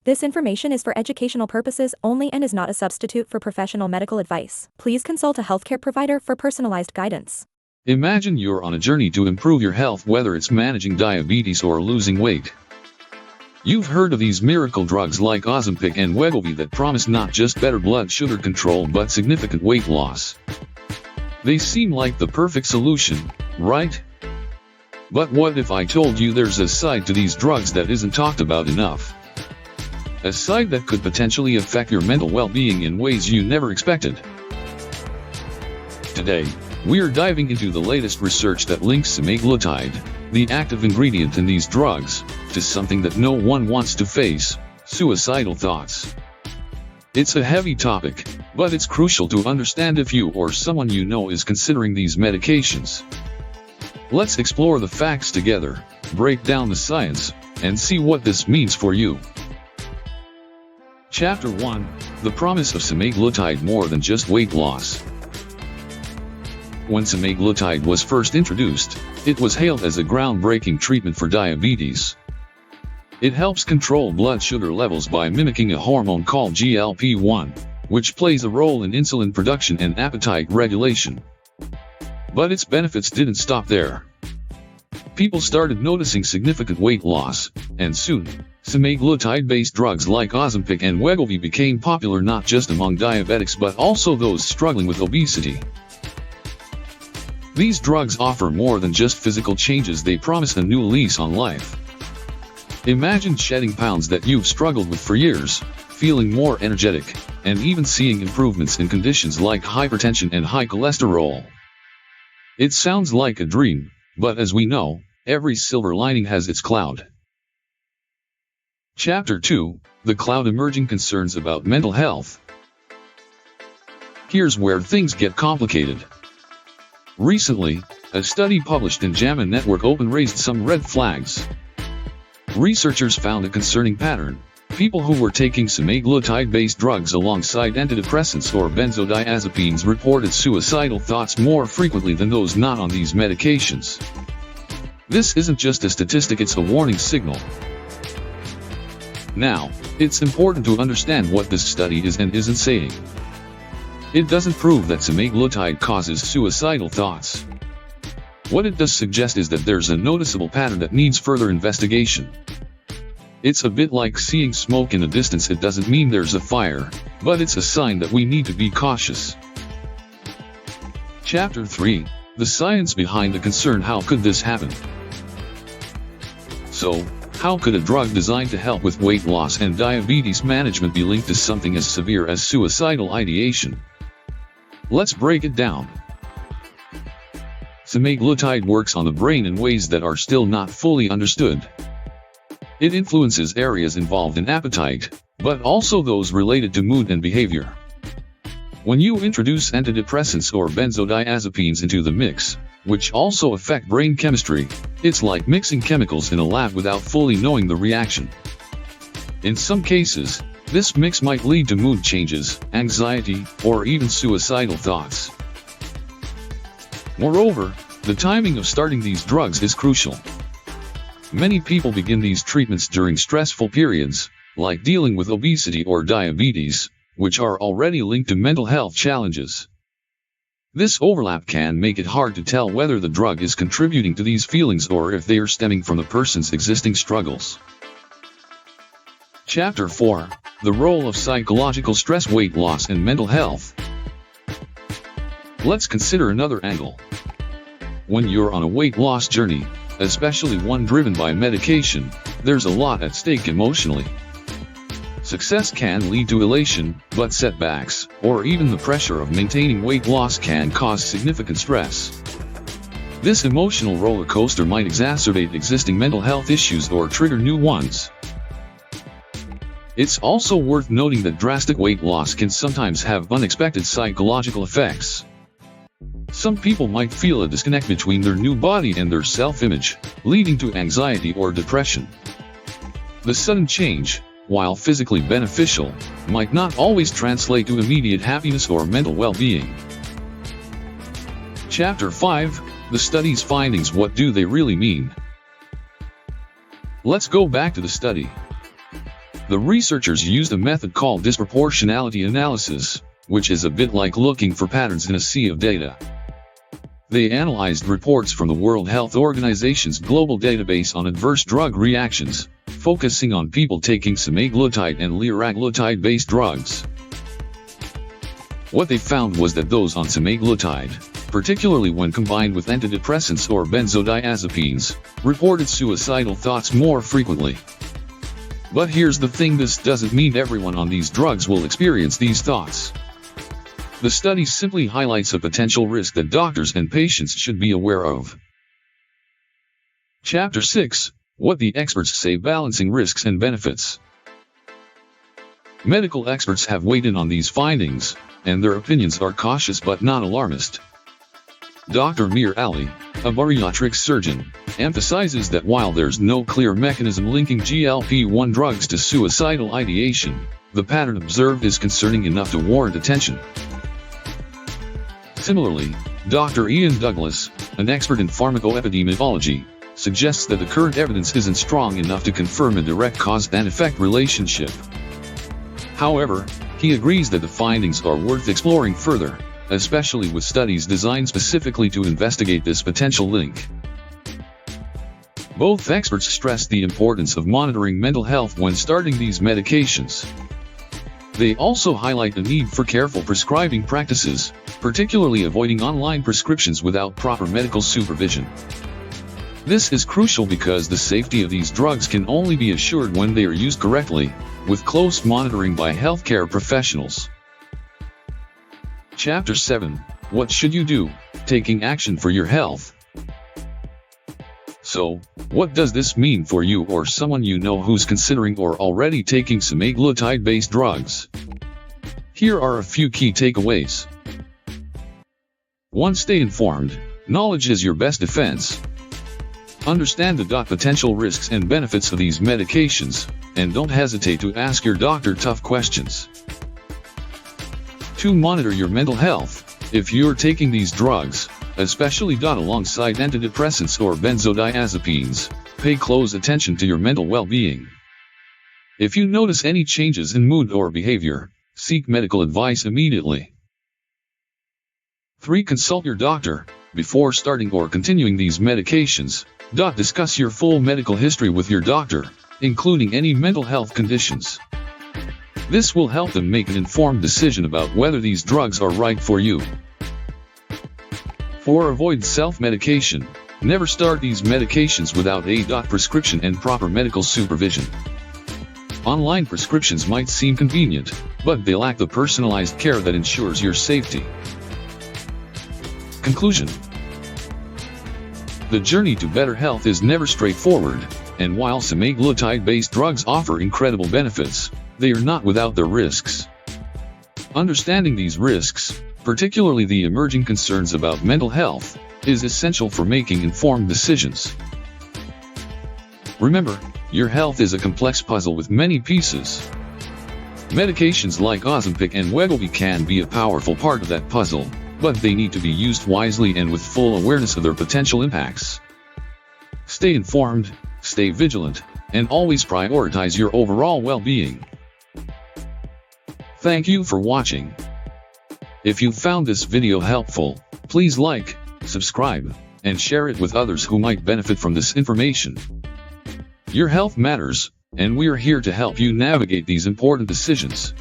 This information is for educational purposes only and is not a substitute for professional medical advice. Please consult a healthcare provider for personalized guidance. Imagine you're on a journey to improve your health, whether it's managing diabetes or losing weight. You've heard of these miracle drugs like Ozempic and Wegovy that promise not just better blood sugar control but significant weight loss. They seem like the perfect solution, right? But what if I told you there's a side to these drugs that isn't talked about enough? A side that could potentially affect your mental well-being in ways you never expected. Today, we're diving into the latest research that links semaglutide, the active ingredient in these drugs, to something that no one wants to face: suicidal thoughts. It's a heavy topic, but it's crucial to understand if you or someone you know is considering these medications. Let's explore the facts together, break down the science, and see what this means for you. Chapter 1: The promise of semaglutide more than just weight loss. When semaglutide was first introduced, it was hailed as a groundbreaking treatment for diabetes. It helps control blood sugar levels by mimicking a hormone called GLP-1, which plays a role in insulin production and appetite regulation. But its benefits didn't stop there. People started noticing significant weight loss, and soon, semaglutide-based drugs like Ozempic and Wegovy became popular not just among diabetics but also those struggling with obesity. These drugs offer more than just physical changes, they promise a new lease on life. Imagine shedding pounds that you've struggled with for years, feeling more energetic, and even seeing improvements in conditions like hypertension and high cholesterol. It sounds like a dream, but as we know, every silver lining has its cloud. Chapter 2: The cloud: Emerging concerns about mental health. Here's where things get complicated. Recently, a study published in JAMA Network Open raised some red flags. Researchers found a concerning pattern. People who were taking semaglutide-based drugs alongside antidepressants or benzodiazepines reported suicidal thoughts more frequently than those not on these medications. This isn't just a statistic, it's a warning signal. Now, it's important to understand what this study is and isn't saying. It doesn't prove that semaglutide causes suicidal thoughts. What it does suggest is that there's a noticeable pattern that needs further investigation. It's a bit like seeing smoke in the distance. It doesn't mean there's a fire, but it's a sign that we need to be cautious. Chapter 3: The science behind the concern. How could this happen? So, how could a drug designed to help with weight loss and diabetes management be linked to something as severe as suicidal ideation? Let's break it down. Semaglutide works on the brain in ways that are still not fully understood. It influences areas involved in appetite, but also those related to mood and behavior. When you introduce antidepressants or benzodiazepines into the mix, which also affect brain chemistry, it's like mixing chemicals in a lab without fully knowing the reaction. In some cases, this mix might lead to mood changes, anxiety, or even suicidal thoughts. Moreover, the timing of starting these drugs is crucial. Many people begin these treatments during stressful periods, like dealing with obesity or diabetes, which are already linked to mental health challenges. This overlap can make it hard to tell whether the drug is contributing to these feelings or if they are stemming from the person's existing struggles. Chapter 4: The role of psychological stress, weight loss, and mental health. Let's consider another angle. When you're on a weight loss journey, especially one driven by medication, there's a lot at stake emotionally. Success can lead to elation, but setbacks, or even the pressure of maintaining weight loss can cause significant stress. This emotional roller coaster might exacerbate existing mental health issues or trigger new ones. It's also worth noting that drastic weight loss can sometimes have unexpected psychological effects. Some people might feel a disconnect between their new body and their self-image, leading to anxiety or depression. The sudden change, while physically beneficial, might not always translate to immediate happiness or mental well-being. Chapter 5: The study's findings. What do they really mean? Let's go back to the study. The researchers used a method called disproportionality analysis, which is a bit like looking for patterns in a sea of data. They analyzed reports from the World Health Organization's global database on adverse drug reactions, focusing on people taking semaglutide and liraglutide-based drugs. What they found was that those on semaglutide, particularly when combined with antidepressants or benzodiazepines, reported suicidal thoughts more frequently. But here's the thing, this doesn't mean everyone on these drugs will experience these thoughts. The study simply highlights a potential risk that doctors and patients should be aware of. Chapter 6: What the experts say, balancing risks and benefits. Medical experts have weighed in on these findings, and their opinions are cautious but not alarmist. Dr. Mir Ali, a bariatric surgeon, emphasizes that while there's no clear mechanism linking GLP-1 drugs to suicidal ideation, the pattern observed is concerning enough to warrant attention. Similarly, Dr. Ian Douglas, an expert in pharmacoepidemiology, suggests that the current evidence isn't strong enough to confirm a direct cause and effect relationship. However, he agrees that the findings are worth exploring further, especially with studies designed specifically to investigate this potential link. Both experts stress the importance of monitoring mental health when starting these medications. They also highlight the need for careful prescribing practices, particularly avoiding online prescriptions without proper medical supervision. This is crucial because the safety of these drugs can only be assured when they are used correctly, with close monitoring by healthcare professionals. Chapter 7: What should you do? Taking action for your health. So, what does this mean for you or someone you know who's considering or already taking semaglutide-based drugs? Here are a few key takeaways. 1. Stay informed. Knowledge is your best defense. Understand the potential risks and benefits of these medications, and don't hesitate to ask your doctor tough questions. 2. Monitor your mental health. If you're taking these drugs, especially alongside antidepressants or benzodiazepines, pay close attention to your mental well-being. If you notice any changes in mood or behavior, seek medical advice immediately. 3. Consult your doctor. Before starting or continuing these medications, discuss your full medical history with your doctor, including any mental health conditions. This will help them make an informed decision about whether these drugs are right for you. 4. Avoid self-medication. Never start these medications without a prescription and proper medical supervision. Online prescriptions might seem convenient, but they lack the personalized care that ensures your safety. Conclusion: the journey to better health is never straightforward, and while semaglutide-based drugs offer incredible benefits, they are not without their risks. Understanding these risks, particularly the emerging concerns about mental health, is essential for making informed decisions. Remember, your health is a complex puzzle with many pieces. Medications like Ozempic and Wegovy can be a powerful part of that puzzle, but they need to be used wisely and with full awareness of their potential impacts. Stay informed, stay vigilant, and always prioritize your overall well-being. Thank you for watching. If you found this video helpful, please like, subscribe, and share it with others who might benefit from this information. Your health matters, and we're here to help you navigate these important decisions.